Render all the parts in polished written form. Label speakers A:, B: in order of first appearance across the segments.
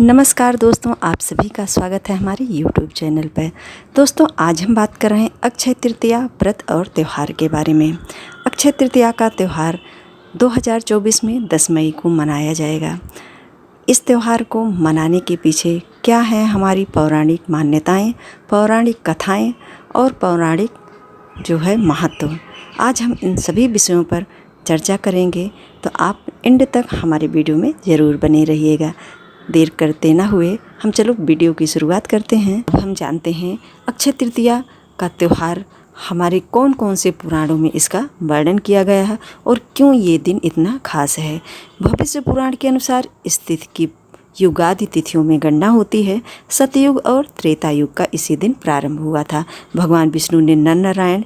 A: नमस्कार दोस्तों, आप सभी का स्वागत है हमारे YouTube चैनल पर। दोस्तों, आज हम बात कर रहे हैं अक्षय तृतीया व्रत और त्यौहार के बारे में। अक्षय तृतीया का त्यौहार 2024 में 10 मई को मनाया जाएगा। इस त्यौहार को मनाने के पीछे क्या है हमारी पौराणिक मान्यताएं, पौराणिक कथाएं और पौराणिक जो है महत्व। आज हम इन सभी विषयों पर चर्चा करेंगे, तो आप एंड तक हमारे वीडियो में ज़रूर बने रहिएगा। देर करते ना हुए हम चलो वीडियो की शुरुआत करते हैं। अब हम जानते हैं अक्षय तृतीया का त्यौहार हमारे कौन कौन से पुराणों में इसका वर्णन किया गया है और क्यों ये दिन इतना खास है। भविष्य पुराण के अनुसार इस तिथि की युगादि तिथियों में गणना होती है। सतयुग और त्रेता युग का इसी दिन प्रारंभ हुआ था। भगवान विष्णु ने नर नारायण,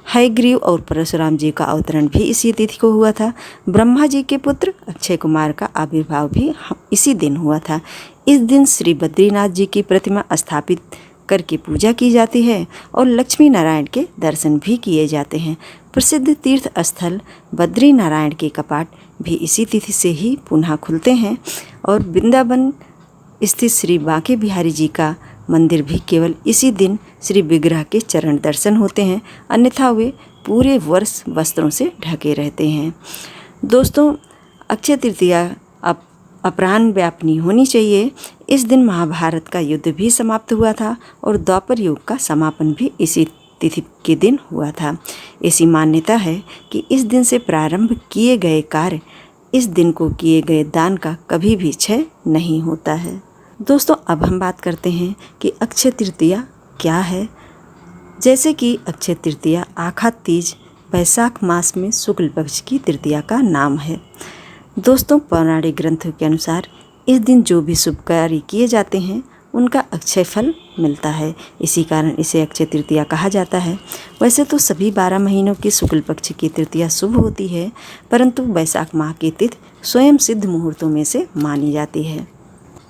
A: हयग्रीव और परशुराम जी का अवतरण भी इसी तिथि को हुआ था। ब्रह्मा जी के पुत्र अक्षय कुमार का आविर्भाव भी इसी दिन हुआ था। इस दिन श्री बद्रीनाथ जी की प्रतिमा स्थापित करके पूजा की जाती है और लक्ष्मी नारायण के दर्शन भी किए जाते हैं। प्रसिद्ध तीर्थ स्थल बद्री नारायण के कपाट भी इसी तिथि से ही पुनः खुलते हैं और वृंदावन स्थित श्री बांके बिहारी जी का मंदिर भी केवल इसी दिन श्री विग्रह के चरण दर्शन होते हैं, अन्यथा वे पूरे वर्ष वस्त्रों से ढके रहते हैं। दोस्तों, अक्षय तृतीया अपराह्न व्यापनी होनी चाहिए। इस दिन महाभारत का युद्ध भी समाप्त हुआ था और द्वापर युग का समापन भी इसी तिथि के दिन हुआ था। ऐसी मान्यता है कि इस दिन से प्रारंभ किए गए कार्य, इस दिन को किए गए दान का कभी भी क्षय नहीं होता है। दोस्तों, अब हम बात करते हैं कि अक्षय तृतीया क्या है। जैसे कि अक्षय तृतीया आखा तीज वैशाख मास में शुक्ल पक्ष की तृतीया का नाम है। दोस्तों, पौराणिक ग्रंथों के अनुसार इस दिन जो भी शुभ कार्य किए जाते हैं उनका अक्षय फल मिलता है, इसी कारण इसे अक्षय तृतीया कहा जाता है। वैसे तो सभी 12 महीनों की शुक्ल पक्ष की तृतीया शुभ होती है, परंतु वैशाख माह की तिथि स्वयं सिद्ध मुहूर्तों में से मानी जाती है।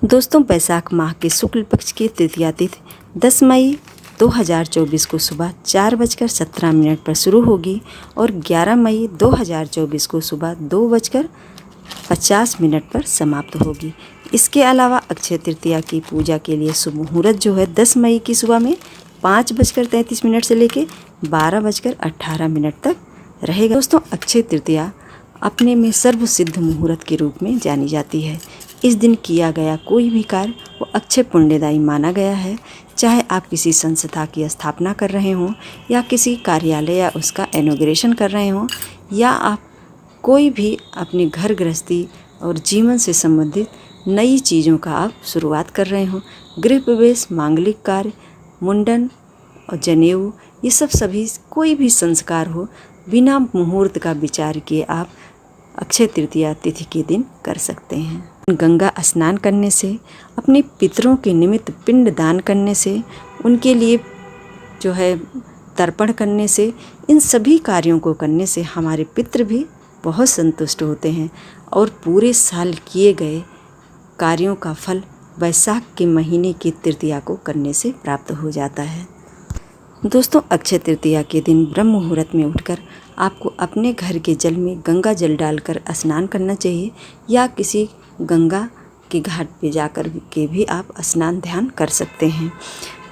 A: दोस्तों, वैशाख माह के शुक्ल पक्ष की तृतीया तिथि 10 मई 2024 को सुबह 4:17 पर शुरू होगी और 11 मई 2024 को सुबह 2:50 पर समाप्त होगी। इसके अलावा अक्षय तृतीया की पूजा के लिए शुभ मुहूर्त जो है 10 मई की सुबह में 5:33 से लेकर 12:18 तक रहेगा। दोस्तों, अक्षय तृतीया अपने में सर्वसिद्ध मुहूर्त के रूप में जानी जाती है। इस दिन किया गया कोई भी कार्य वो अक्षय पुण्यदायी माना गया है। चाहे आप किसी संस्था की स्थापना कर रहे हों या किसी कार्यालय या उसका इनॉग्रेशन कर रहे हों, या आप कोई भी अपने घर गृहस्थी और जीवन से संबंधित नई चीज़ों का आप शुरुआत कर रहे हों, गृह प्रवेश, मांगलिक कार्य, मुंडन और जनेऊ, ये सभी कोई भी संस्कार हो, बिना मुहूर्त का विचार किए आप अक्षय तृतीया तिथि के दिन कर सकते हैं। गंगा स्नान करने से, अपने पितरों के निमित्त पिंड दान करने से, उनके लिए जो है तर्पण करने से, इन सभी कार्यों को करने से हमारे पितृ भी बहुत संतुष्ट होते हैं और पूरे साल किए गए कार्यों का फल वैशाख के महीने की तृतीया को करने से प्राप्त हो जाता है। दोस्तों, अक्षय तृतीया के दिन ब्रह्म मुहूर्त में उठकर आपको अपने घर के जल में गंगा जल डालकर स्नान करना चाहिए, या किसी गंगा के घाट पे जाकर के भी आप स्नान ध्यान कर सकते हैं।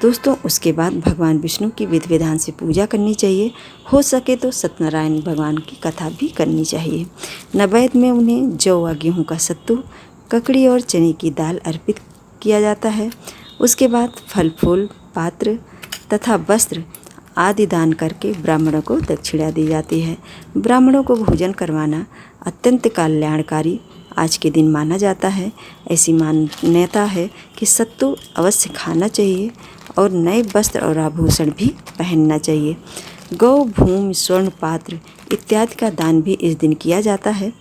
A: दोस्तों, उसके बाद भगवान विष्णु की विधि विधान से पूजा करनी चाहिए। हो सके तो सत्यनारायण भगवान की कथा भी करनी चाहिए। नैवेद्य में उन्हें जौ व गेहूँ का सत्तू, ककड़ी और चने की दाल अर्पित किया जाता है। उसके बाद फल फूल, पात्र तथा वस्त्र आदि दान करके ब्राह्मणों को दक्षिणा दी जाती है। ब्राह्मणों को भोजन करवाना अत्यंत कल्याणकारी आज के दिन माना जाता है। ऐसी मान्यता है कि सत्तू अवश्य खाना चाहिए और नए वस्त्र और आभूषण भी पहनना चाहिए। गौ, भूमि, स्वर्ण पात्र इत्यादि का दान भी इस दिन किया जाता है।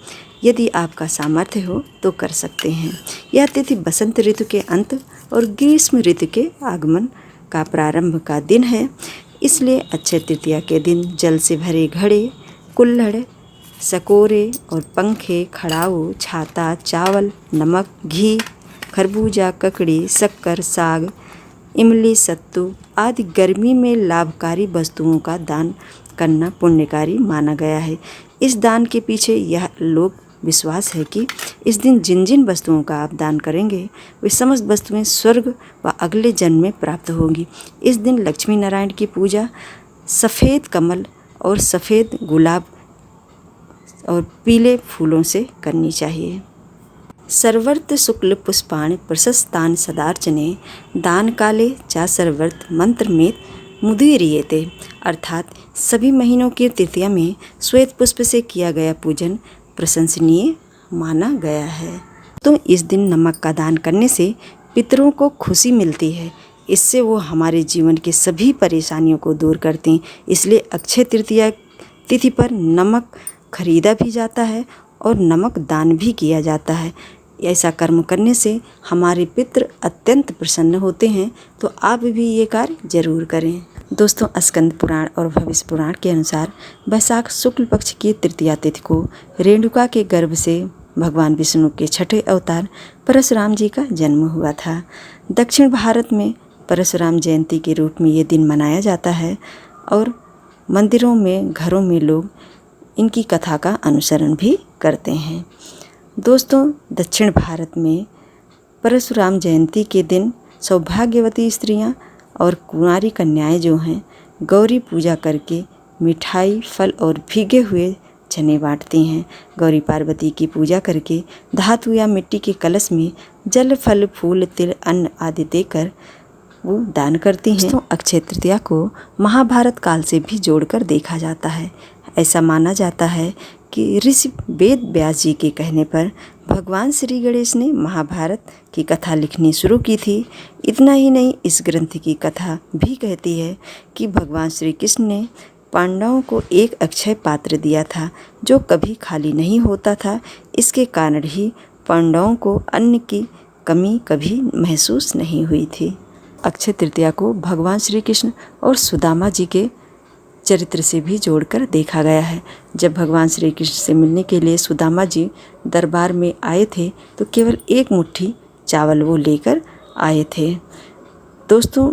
A: यदि आपका सामर्थ्य हो तो कर सकते हैं। यह तिथि बसंत ऋतु के अंत और ग्रीष्म ऋतु के आगमन का प्रारंभ का दिन है, इसलिए अक्षय तृतीया के दिन जल से भरे घड़े, कुल्हड़, सकोरे और पंखे, खड़ाऊ, छाता, चावल, नमक, घी, खरबूजा, ककड़ी, शक्कर, साग, इमली, सत्तू आदि गर्मी में लाभकारी वस्तुओं का दान करना पुण्यकारी माना गया है। इस दान के पीछे यह लोक विश्वास है कि इस दिन जिन जिन वस्तुओं का आप दान करेंगे वे समस्त वस्तुएं स्वर्ग व अगले जन्म में प्राप्त होंगी। इस दिन लक्ष्मी नारायण की पूजा सफ़ेद कमल और सफ़ेद गुलाब और पीले फूलों से करनी चाहिए। सर्वर्त शुक्ल पुष्पाणि प्रशस्तान सदार्चने दान काले चा सर्वर्त मंत्र में मुदीरियेते, अर्थात सभी महीनों की तृतीया में श्वेत पुष्प से किया गया पूजन प्रशंसनीय माना गया है। तो इस दिन नमक का दान करने से पितरों को खुशी मिलती है, इससे वो हमारे जीवन के सभी परेशानियों को दूर करते हैं। इसलिए अक्षय तृतीया तिथि पर नमक खरीदा भी जाता है और नमक दान भी किया जाता है। ऐसा कर्म करने से हमारे पितृ अत्यंत प्रसन्न होते हैं, तो आप भी ये कार्य जरूर करें। दोस्तों, स्कंद पुराण और भविष्य पुराण के अनुसार वैशाख शुक्ल पक्ष की तृतीया तिथि को रेणुका के गर्भ से भगवान विष्णु के छठे अवतार परशुराम जी का जन्म हुआ था। दक्षिण भारत में परशुराम जयंती के रूप में ये दिन मनाया जाता है और मंदिरों में, घरों में लोग इनकी कथा का अनुसरण भी करते हैं। दोस्तों, दक्षिण भारत में परशुराम जयंती के दिन सौभाग्यवती स्त्रियां और कुंवारी कन्याएं जो हैं गौरी पूजा करके मिठाई, फल और भीगे हुए चने बांटती हैं। गौरी पार्वती की पूजा करके धातु या मिट्टी के कलश में जल, फल, फूल, तिल, अन्न आदि देकर वो दान करती हैं। तो अक्षय तृतीया को महाभारत काल से भी जोड़कर देखा जाता है। ऐसा माना जाता है कि ऋषि वेद व्यास जी के कहने पर भगवान श्री गणेश ने महाभारत की कथा लिखनी शुरू की थी। इतना ही नहीं, इस ग्रंथ की कथा भी कहती है कि भगवान श्री कृष्ण ने पांडवों को एक अक्षय पात्र दिया था जो कभी खाली नहीं होता था। इसके कारण ही पांडवों को अन्न की कमी कभी महसूस नहीं हुई थी। अक्षय तृतीया को भगवान श्री कृष्ण और सुदामा जी के चरित्र से भी जोड़कर देखा गया है। जब भगवान श्री कृष्ण से मिलने के लिए सुदामा जी दरबार में आए थे तो केवल एक मुट्ठी चावल वो लेकर आए थे। दोस्तों,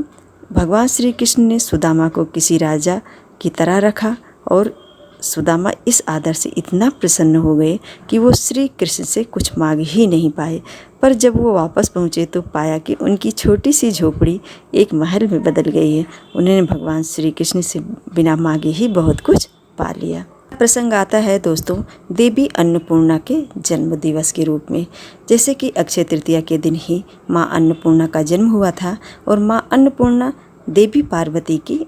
A: भगवान श्री कृष्ण ने सुदामा को किसी राजा की तरह रखा और सुदामा इस आदर से इतना प्रसन्न हो गए कि वो श्री कृष्ण से कुछ मांग ही नहीं पाए। पर जब वो वापस पहुँचे तो पाया कि उनकी छोटी सी झोपड़ी एक महल में बदल गई है। उन्होंने भगवान श्री कृष्ण से बिना मांगे ही बहुत कुछ पा लिया। प्रसंग आता है दोस्तों देवी अन्नपूर्णा के जन्म दिवस के रूप में। जैसे कि अक्षय तृतीया के दिन ही माँ अन्नपूर्णा का जन्म हुआ था और माँ अन्नपूर्णा देवी पार्वती की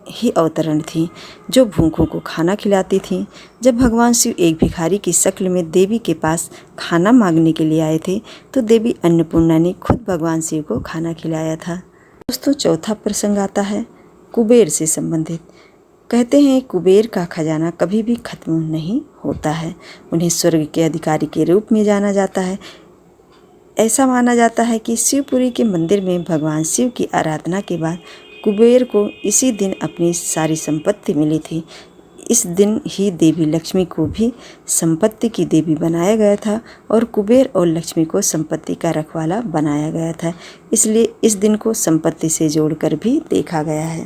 A: ही अवतरण थी जो भूखों को खाना खिलाती थी। जब भगवान शिव एक भिखारी की शक्ल में देवी के पास खाना मांगने के लिए आए थे तो देवी अन्नपूर्णा ने खुद भगवान शिव को खाना खिलाया था। दोस्तों, चौथा प्रसंग आता है कुबेर से संबंधित। कहते हैं कुबेर का खजाना कभी भी खत्म नहीं होता है। उन्हें स्वर्ग के अधिकारी के रूप में जाना जाता है। ऐसा माना जाता है कि शिवपुरी के मंदिर में भगवान शिव की आराधना के बाद कुबेर को इसी दिन अपनी सारी संपत्ति मिली थी। इस दिन ही देवी लक्ष्मी को भी संपत्ति की देवी बनाया गया था और कुबेर और लक्ष्मी को संपत्ति का रखवाला बनाया गया था। इसलिए इस दिन को संपत्ति से जोड़कर भी देखा गया है।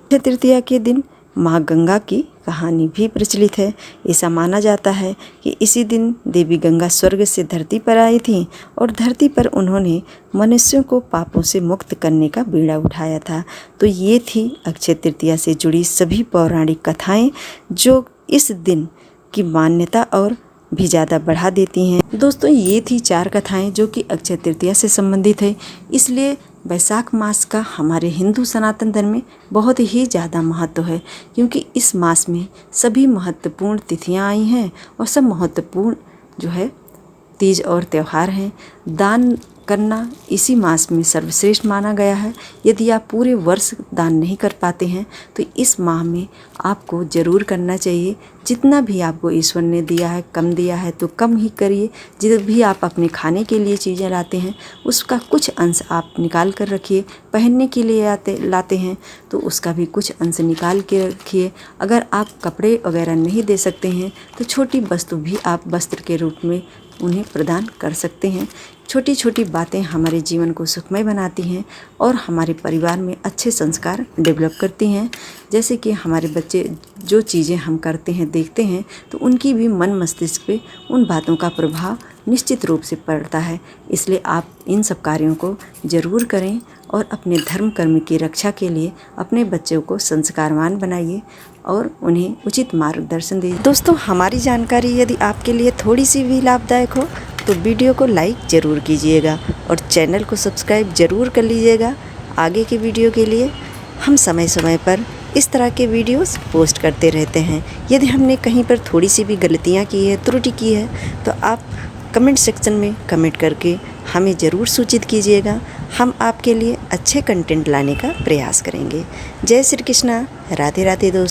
A: अक्षय तृतीया के दिन माँ गंगा की कहानी भी प्रचलित है। ऐसा माना जाता है कि इसी दिन देवी गंगा स्वर्ग से धरती पर आई थी और धरती पर उन्होंने मनुष्यों को पापों से मुक्त करने का बीड़ा उठाया था। तो ये थी अक्षय तृतीया से जुड़ी सभी पौराणिक कथाएं जो इस दिन की मान्यता और भी ज़्यादा बढ़ा देती हैं। दोस्तों, ये थी 4 कथाएं जो कि अक्षय तृतीया से संबंधित है। इसलिए वैशाख मास का हमारे हिंदू सनातन धर्म में बहुत ही ज़्यादा महत्व है, क्योंकि इस मास में सभी महत्वपूर्ण तिथियां आई हैं और सब महत्वपूर्ण जो है तीज और त्यौहार हैं। दान करना इसी मास में सर्वश्रेष्ठ माना गया है। यदि आप पूरे वर्ष दान नहीं कर पाते हैं तो इस माह में आपको ज़रूर करना चाहिए। जितना भी आपको ईश्वर ने दिया है, कम दिया है तो कम ही करिए। जब भी आप अपने खाने के लिए चीज़ें लाते हैं उसका कुछ अंश आप निकाल कर रखिए। पहनने के लिए लाते हैं तो उसका भी कुछ अंश निकाल के रखिए। अगर आप कपड़े वगैरह नहीं दे सकते हैं तो छोटी वस्तु भी आप वस्त्र के रूप में उन्हें प्रदान कर सकते हैं। छोटी छोटी बातें हमारे जीवन को सुखमय बनाती हैं और हमारे परिवार में अच्छे संस्कार डेवलप करती हैं। जैसे कि हमारे बच्चे जो चीज़ें हम करते हैं देखते हैं तो उनकी भी मन मस्तिष्क पे उन बातों का प्रभाव निश्चित रूप से पड़ता है। इसलिए आप इन सब कार्यों को ज़रूर करें और अपने धर्म कर्म की रक्षा के लिए अपने बच्चों को संस्कारवान बनाइए और उन्हें उचित मार्गदर्शन दीजिए। दोस्तों, हमारी जानकारी यदि आपके लिए थोड़ी सी भी लाभदायक हो तो वीडियो को लाइक ज़रूर कीजिएगा और चैनल को सब्सक्राइब ज़रूर कर लीजिएगा। आगे के वीडियो के लिए हम समय समय पर इस तरह के वीडियोस पोस्ट करते रहते हैं। यदि हमने कहीं पर थोड़ी सी भी गलतियाँ की है, त्रुटि की है तो आप कमेंट सेक्शन में कमेंट करके हमें ज़रूर सूचित कीजिएगा। हम आपके लिए अच्छे कंटेंट लाने का प्रयास करेंगे। जय श्री कृष्णा, राधे राधे दोस्तों।